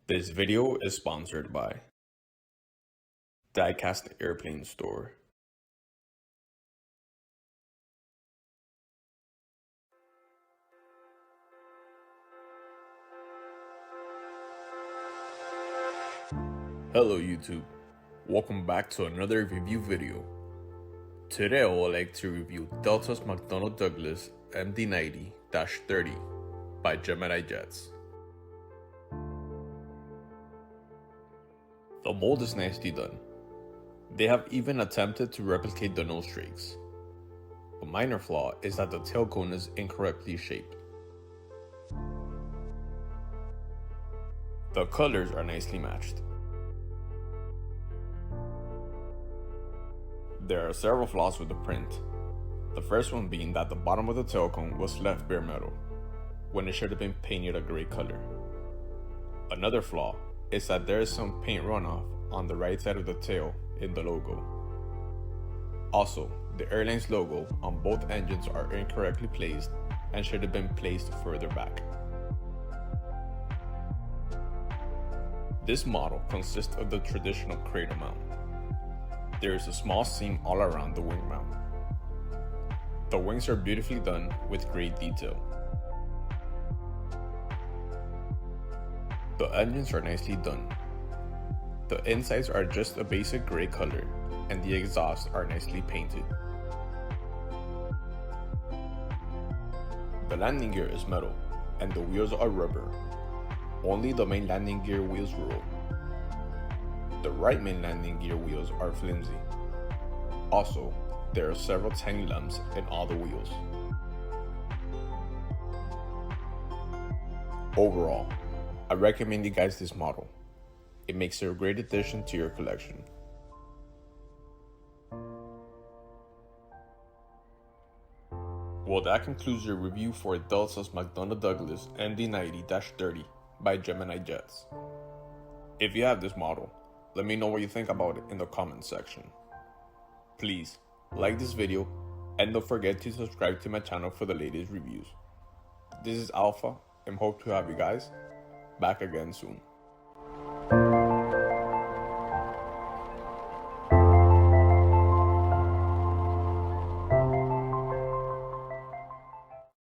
This video is sponsored by Diecast Airplane Store. Hello YouTube, welcome back to another review video. Today I would like to review Delta's McDonnell Douglas MD-90-30 by GEMINI Jets. The mold is nicely done. They have even attempted to replicate the nose strakes. A minor flaw is that the tail cone is incorrectly shaped. The colors are nicely matched. There are several flaws with the print. The first one being that the bottom of the tail cone was left bare metal, when it should have been painted a gray color. Another flaw is that there is some paint runoff on the right side of the tail in the logo. Also, the airline's logo on both engines are incorrectly placed and should have been placed further back. This model consists of the traditional crater mount. There is a small seam all around the wing mount. The wings are beautifully done with great detail. The engines are nicely done. The insides are just a basic gray color, and the exhausts are nicely painted. The landing gear is metal, and the wheels are rubber. Only the main landing gear wheels roll. The right main landing gear wheels are flimsy. Also, there are several tiny lumps in all the wheels. Overall, I recommend you guys this model. It makes it a great addition to your collection. Well, that concludes your review for Delta's McDonnell Douglas MD-90-30 by GEMINI Jets. If you have this model, let me know what you think about it in the comments section. Please like this video and don't forget to subscribe to my channel for the latest reviews. This is Alpha and hope to have you guys back again soon.